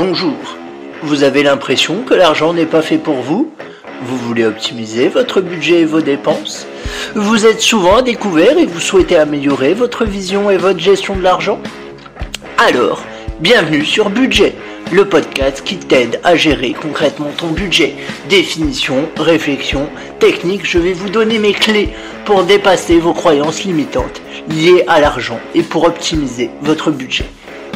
Bonjour, vous avez l'impression que l'argent n'est pas fait pour vous? Vous voulez optimiser votre budget et vos dépenses? Vous êtes souvent à découvert et vous souhaitez améliorer votre vision et votre gestion de l'argent? Alors, bienvenue sur Budget, le podcast qui t'aide à gérer concrètement ton budget. Définition, réflexion, technique, je vais vous donner mes clés pour dépasser vos croyances limitantes liées à l'argent et pour optimiser votre budget.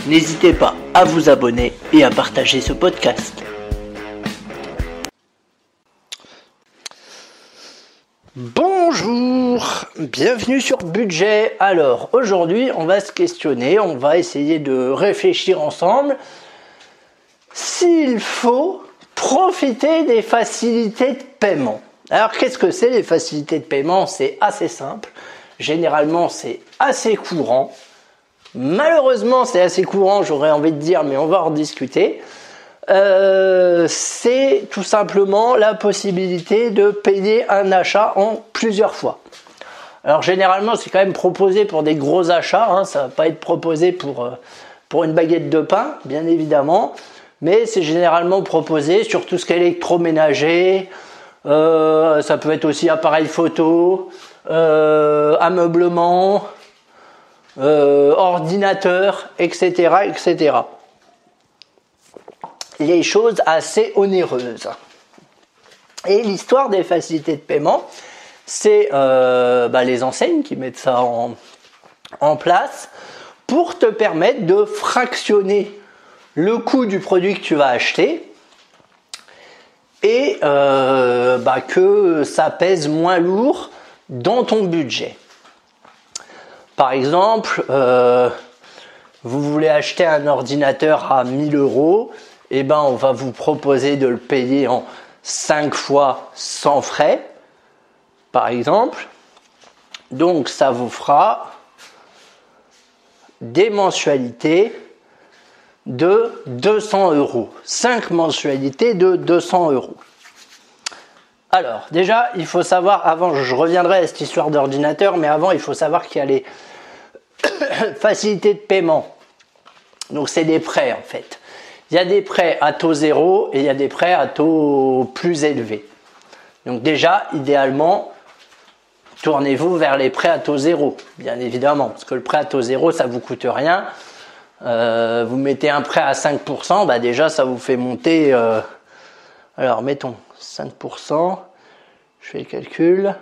N'hésitez pas à vous abonner et à partager ce podcast. Bonjour, bienvenue sur Budget. Alors aujourd'hui on va se questionner, on va essayer de réfléchir ensemble s'il faut profiter des facilités de paiement. Alors qu'est-ce que c'est les facilités de paiement? C'est assez simple, généralement c'est assez courant. Malheureusement, c'est assez courant, j'aurais envie de dire, mais on va en discuter. C'est tout simplement la possibilité de payer un achat en plusieurs fois. Alors généralement, c'est quand même proposé pour des gros achats, hein, ça ne va pas être proposé pour une baguette de pain, bien évidemment, mais c'est généralement proposé sur tout ce qui est électroménager, ça peut être aussi appareil photo, ameublement, ordinateur, etc., etc. Les choses assez onéreuses. Et l'histoire des facilités de paiement, c'est les enseignes qui mettent ça en place pour te permettre de fractionner le coût du produit que tu vas acheter et que ça pèse moins lourd dans ton budget. Par exemple, vous voulez acheter un ordinateur à 1 000 €, et ben on va vous proposer de le payer en 5 fois sans frais, par exemple. Donc ça vous fera des mensualités de 200 €. 5 mensualités de 200 €. Alors, déjà, il faut savoir, avant, je reviendrai à cette histoire d'ordinateur, mais avant, il faut savoir qu'il y a les facilités de paiement. Donc, c'est des prêts, en fait. Il y a des prêts à taux zéro et il y a des prêts à taux plus élevé. Donc, déjà, idéalement, tournez-vous vers les prêts à taux zéro, bien évidemment, parce que le prêt à taux zéro, ça ne vous coûte rien. Vous mettez un prêt à 5%, déjà, ça vous fait monter... alors, mettons 5%, je fais le calcul.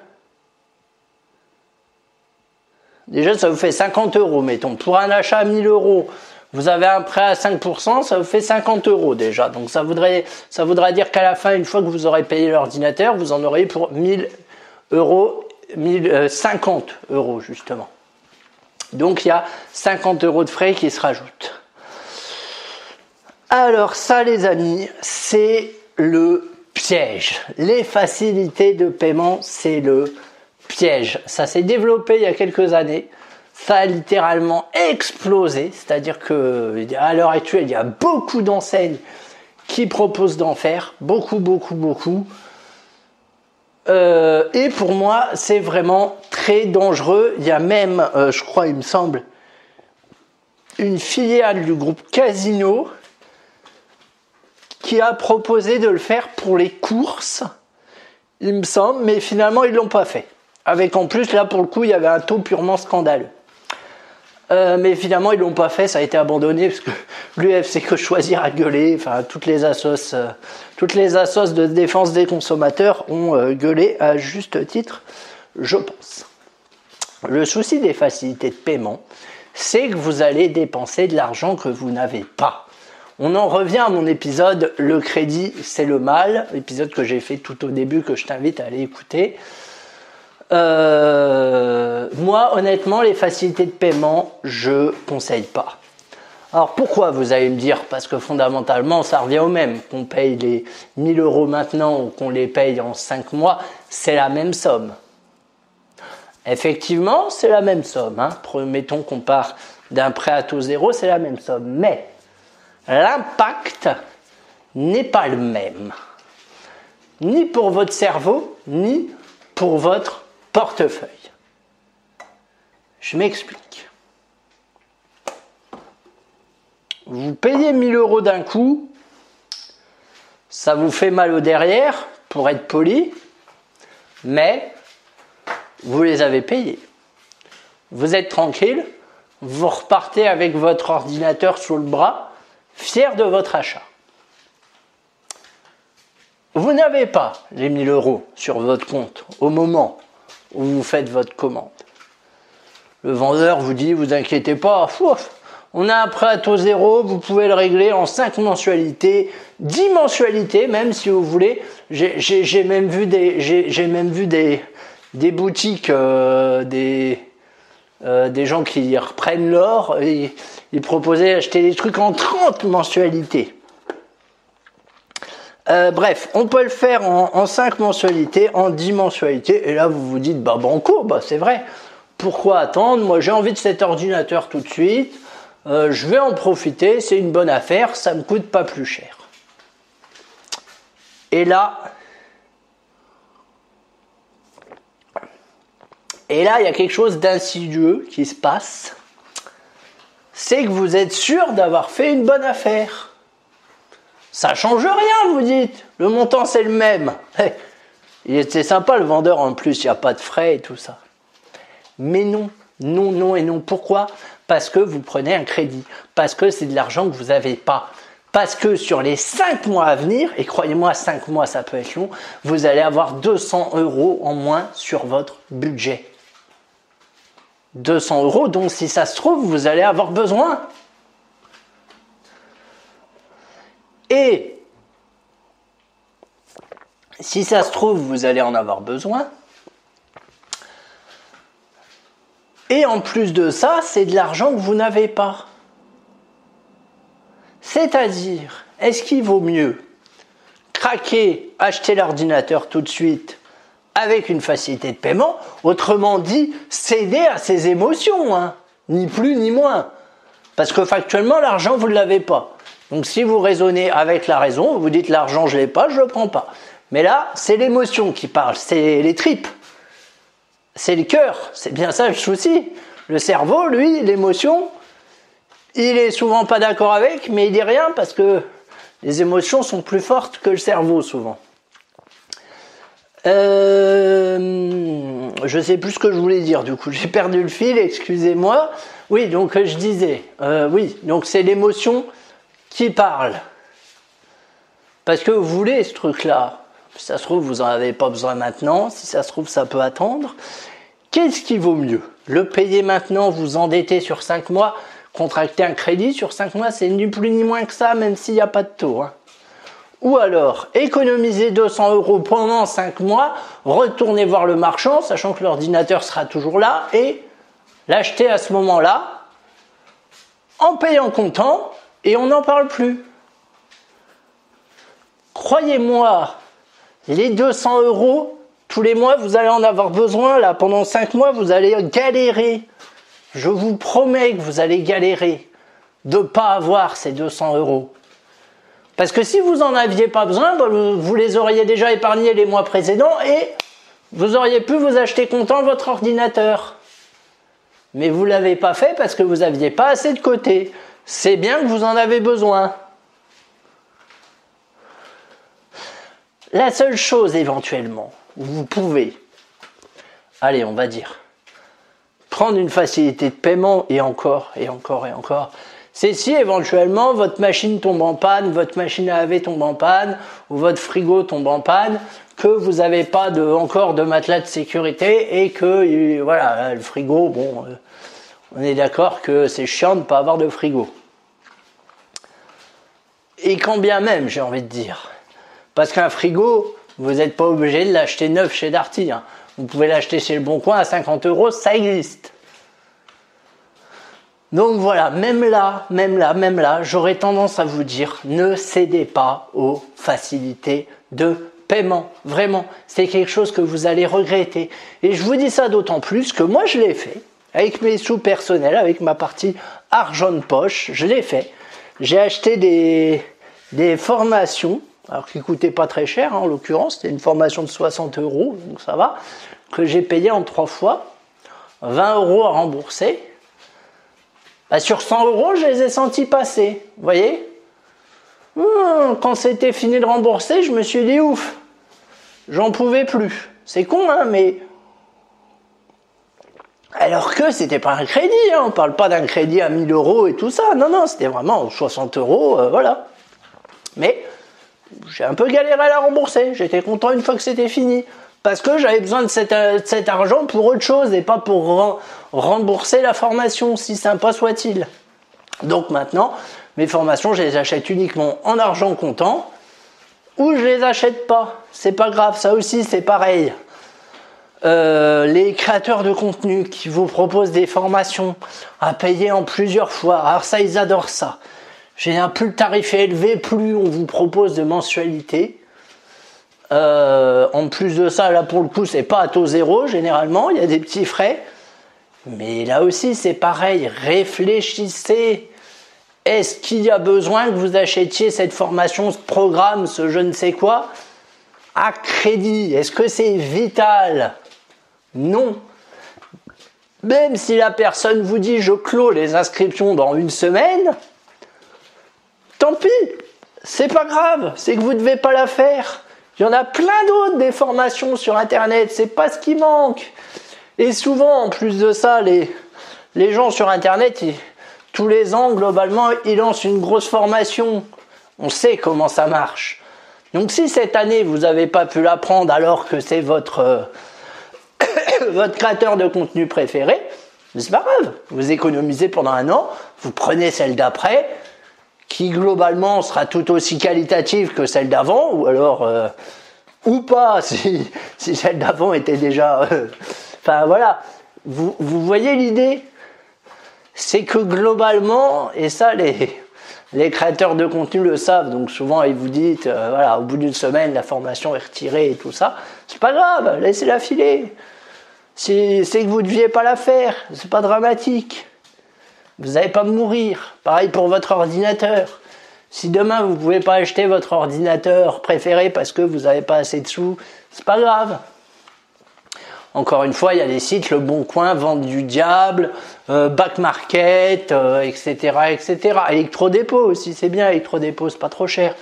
Déjà, ça vous fait 50 €, mettons. Pour un achat à 1 000 €, vous avez un prêt à 5%, ça vous fait 50 € déjà. Donc, ça voudra dire qu'à la fin, une fois que vous aurez payé l'ordinateur, vous en aurez pour 1 000 €, 50 € justement. Donc, il y a 50 € de frais qui se rajoutent. Alors, ça, les amis, c'est le piège. Les facilités de paiement, c'est le piège. Ça s'est développé il y a quelques années. Ça a littéralement explosé. C'est-à-dire qu'à l'heure actuelle, il y a beaucoup d'enseignes qui proposent d'en faire. Beaucoup. Et pour moi, c'est vraiment très dangereux. Il y a même, je crois, il me semble, une filiale du groupe Casino qui a proposé de le faire pour les courses, il me semble, mais finalement, ils ne l'ont pas fait. Avec en plus, là, pour le coup, il y avait un taux purement scandaleux. Mais finalement, ils ne l'ont pas fait, ça a été abandonné, parce que l'UFC Que Choisir a gueulé, enfin, toutes les assos de défense des consommateurs ont gueulé à juste titre, je pense. Le souci des facilités de paiement, c'est que vous allez dépenser de l'argent que vous n'avez pas. On en revient à mon épisode « Le crédit, c'est le mal », épisode que j'ai fait tout au début, que je t'invite à aller écouter. Moi, honnêtement, les facilités de paiement, je conseille pas. Alors pourquoi, vous allez me dire? Parce que fondamentalement, ça revient au même. Qu'on paye les 1 000 € maintenant ou qu'on les paye en 5 mois, c'est la même somme. Effectivement, c'est la même somme. Mettons qu'on part d'un prêt à taux zéro, c'est la même somme. Mais l'impact n'est pas le même, ni pour votre cerveau, ni pour votre portefeuille. Je m'explique. Vous payez 1 000 € d'un coup, Ça vous fait mal au derrière, pour être poli, mais vous les avez payés. Vous êtes tranquille, vous repartez avec votre ordinateur sous le bras, fier de votre achat. Vous n'avez pas les 1000 € sur votre compte au moment où vous faites votre commande. Le vendeur vous dit, vous inquiétez pas, on a un prêt à taux zéro, vous pouvez le régler en 5 mensualités, 10 mensualités même si vous voulez. J'ai même vu des boutiques, des gens qui reprennent l'or, et ils proposaient d'acheter des trucs en 30 mensualités. Bref, on peut le faire en 5 mensualités, en 10 mensualités, et là vous vous dites, banco, c'est vrai. Pourquoi attendre? Moi j'ai envie de cet ordinateur tout de suite, je vais en profiter, c'est une bonne affaire, ça me coûte pas plus cher. Et là, il y a quelque chose d'insidieux qui se passe, c'est que vous êtes sûr d'avoir fait une bonne affaire. Ça change rien, vous dites, le montant c'est le même. C'est sympa le vendeur en plus, il n'y a pas de frais et tout ça. Mais non, non et non. Pourquoi? Parce que vous prenez un crédit, parce que c'est de l'argent que vous n'avez pas. Parce que sur les 5 mois à venir, et croyez-moi, 5 mois ça peut être long, vous allez avoir 200 € en moins sur votre budget. 200 € dont si ça se trouve, vous allez avoir besoin. Et si ça se trouve, vous allez en avoir besoin. Et en plus de ça, c'est de l'argent que vous n'avez pas. C'est-à-dire, est-ce qu'il vaut mieux craquer, acheter l'ordinateur tout de suite avec une facilité de paiement, autrement dit, céder à ses émotions, ni plus ni moins. Parce que factuellement, l'argent, vous ne l'avez pas. Donc si vous raisonnez avec la raison, vous dites l'argent, je ne l'ai pas, je ne le prends pas. Mais là, c'est l'émotion qui parle, c'est les tripes. C'est le cœur, c'est bien ça le souci. Le cerveau, lui, l'émotion, il est souvent pas d'accord avec, mais il dit rien parce que les émotions sont plus fortes que le cerveau souvent. Je sais plus ce que je voulais dire, du coup j'ai perdu le fil, excusez-moi. Oui, donc je disais, oui, donc c'est l'émotion qui parle. Parce que vous voulez ce truc-là. Si ça se trouve, vous n'en avez pas besoin maintenant. Si ça se trouve, ça peut attendre. Qu'est-ce qui vaut mieux? Le payer maintenant, vous endetter sur 5 mois, contracter un crédit sur 5 mois, c'est ni plus ni moins que ça, même s'il n'y a pas de taux. Ou alors, économiser 200 € pendant 5 mois, retourner voir le marchand, sachant que l'ordinateur sera toujours là, et l'acheter à ce moment-là, en payant comptant, et on n'en parle plus. Croyez-moi, les 200 € tous les mois, vous allez en avoir besoin. Là, pendant 5 mois, vous allez galérer. Je vous promets que vous allez galérer de ne pas avoir ces 200 €. Parce que si vous n'en aviez pas besoin, vous les auriez déjà épargnés les mois précédents et vous auriez pu vous acheter comptant votre ordinateur. Mais vous ne l'avez pas fait parce que vous n'aviez pas assez de côté. C'est bien que vous en avez besoin. La seule chose éventuellement où vous pouvez, allez, on va dire, prendre une facilité de paiement et encore, c'est si éventuellement votre machine tombe en panne, votre machine à laver tombe en panne, ou votre frigo tombe en panne, que vous n'avez pas encore de matelas de sécurité et que, voilà, le frigo, bon, on est d'accord que c'est chiant de ne pas avoir de frigo. Et quand bien même, j'ai envie de dire, parce qu'un frigo, vous n'êtes pas obligé de l'acheter neuf chez Darty. Vous pouvez l'acheter chez Le Bon Coin à 50 €, ça existe. Donc voilà, même là, j'aurais tendance à vous dire, ne cédez pas aux facilités de paiement. Vraiment, c'est quelque chose que vous allez regretter. Et je vous dis ça d'autant plus que moi je l'ai fait, avec mes sous personnels, avec ma partie argent de poche, je l'ai fait. J'ai acheté des formations, alors qui ne coûtaient pas très cher, en l'occurrence, c'était une formation de 60 €, donc ça va, que j'ai payé en 3 fois, 20 € à rembourser. Sur 100 €, je les ai sentis passer, vous voyez? Quand c'était fini de rembourser, je me suis dit ouf, j'en pouvais plus. C'est con, hein, mais... Alors que c'était pas un crédit, hein, on parle pas d'un crédit à 1000 euros et tout ça. Non, c'était vraiment 60 euros, voilà. Mais j'ai un peu galéré à la rembourser. J'étais content une fois que c'était fini. Parce que j'avais besoin de cet argent pour autre chose et pas pour rembourser la formation, si sympa soit-il. Donc maintenant, mes formations, je les achète uniquement en argent comptant ou je les achète pas. C'est pas grave, ça aussi c'est pareil. Les créateurs de contenu qui vous proposent des formations à payer en plusieurs fois, alors ça ils adorent ça. Plus le tarif est élevé, plus on vous propose de mensualité. En plus de ça, là pour le coup c'est pas à taux zéro généralement, il y a des petits frais. Mais là aussi c'est pareil, réfléchissez. Est-ce qu'il y a besoin que vous achetiez cette formation, ce programme, ce je ne sais quoi à crédit? Est-ce que c'est vital? Non. Même si la personne vous dit je clôt les inscriptions dans une semaine, tant pis, c'est pas grave, c'est que vous ne devez pas la faire. Il y en a plein d'autres des formations sur internet, c'est pas ce qui manque. Et souvent en plus de ça, les gens sur internet, tous les ans globalement, ils lancent une grosse formation. On sait comment ça marche. Donc si cette année vous n'avez pas pu l'apprendre alors que c'est votre créateur de contenu préféré, c'est pas grave, vous économisez pendant un an, vous prenez celle d'après, qui globalement sera tout aussi qualitative que celle d'avant, ou alors, ou pas, si celle d'avant était déjà... Enfin voilà, vous voyez l'idée? C'est que globalement, et ça les créateurs de contenu le savent, donc souvent ils vous disent, voilà, au bout d'une semaine, la formation est retirée et tout ça, c'est pas grave, laissez-la filer. C'est que vous ne deviez pas la faire, c'est pas dramatique. Vous n'allez pas mourir. Pareil pour votre ordinateur. Si demain vous ne pouvez pas acheter votre ordinateur préféré parce que vous n'avez pas assez de sous, c'est pas grave. Encore une fois, il y a des sites, Le Bon Coin, Vente du Diable, Back Market, etc., etc. Electrodépôt aussi, c'est bien, Electrodépôt, c'est pas trop cher.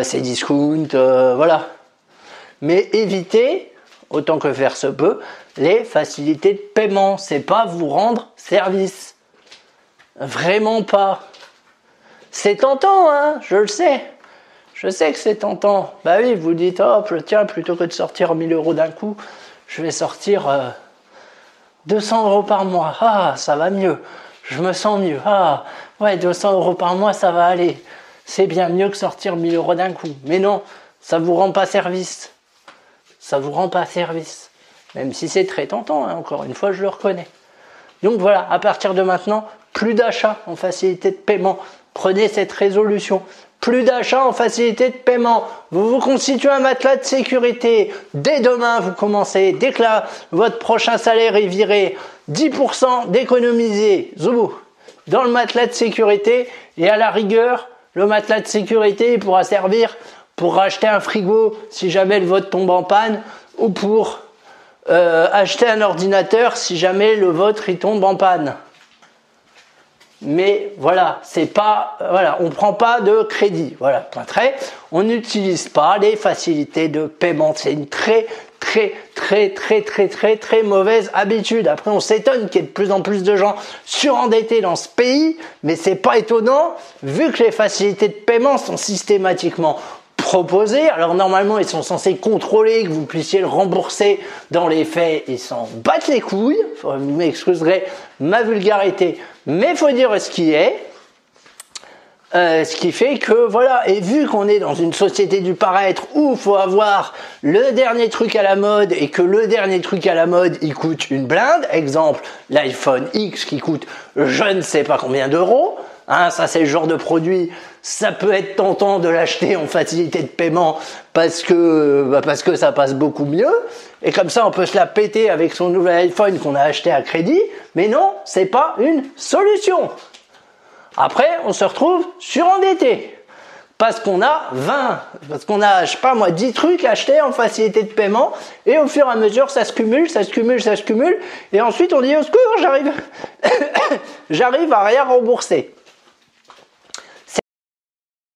C'est Discount, voilà. Mais évitez, autant que faire se peut, les facilités de paiement. C'est pas vous rendre service. Vraiment pas. C'est tentant, hein, je le sais. Je sais que c'est tentant. Bah oui, vous dites, hop, tiens, plutôt que de sortir 1000 euros d'un coup, je vais sortir 200 euros par mois. Ah, ça va mieux. Je me sens mieux. Ah, ouais, 200 euros par mois, ça va aller. C'est bien mieux que sortir 1000 euros d'un coup. Mais non, ça vous rend pas service. Ça vous rend pas service. Même si c'est très tentant, hein, encore une fois, je le reconnais. Donc voilà, à partir de maintenant, plus d'achats en facilité de paiement. Prenez cette résolution. Plus d'achats en facilité de paiement. Vous vous constituez un matelas de sécurité. Dès demain, vous commencez. Dès que votre prochain salaire est viré, 10% d'économiser. Zoubou. Dans le matelas de sécurité. Et à la rigueur, le matelas de sécurité il pourra servir pour racheter un frigo si jamais le vôtre tombe en panne. Ou pour acheter un ordinateur si jamais le vôtre il tombe en panne. Mais voilà, c'est pas, voilà, on prend pas de crédit. Voilà, point trait. On n'utilise pas les facilités de paiement. C'est une très mauvaise habitude. Après, on s'étonne qu'il y ait de plus en plus de gens surendettés dans ce pays, mais c'est pas étonnant vu que les facilités de paiement sont systématiquement proposées. Alors normalement, ils sont censés contrôler que vous puissiez le rembourser. Dans les faits, ils s'en battent les couilles. Vous m'excuserez ma vulgarité, mais il faut dire ce qui est. Ce qui fait que, voilà, et vu qu'on est dans une société du paraître où il faut avoir le dernier truc à la mode et que le dernier truc à la mode, il coûte une blinde, exemple, l'iPhone X qui coûte je ne sais pas combien d'euros, hein, ça c'est le genre de produit, ça peut être tentant de l'acheter en facilité de paiement parce que ça passe beaucoup mieux, et comme ça on peut se la péter avec son nouvel iPhone qu'on a acheté à crédit, mais non, c'est pas une solution. Après, on se retrouve surendetté parce qu'on a 10 trucs achetés en facilité de paiement et au fur et à mesure, ça se cumule et ensuite on dit au secours, j'arrive à rien rembourser.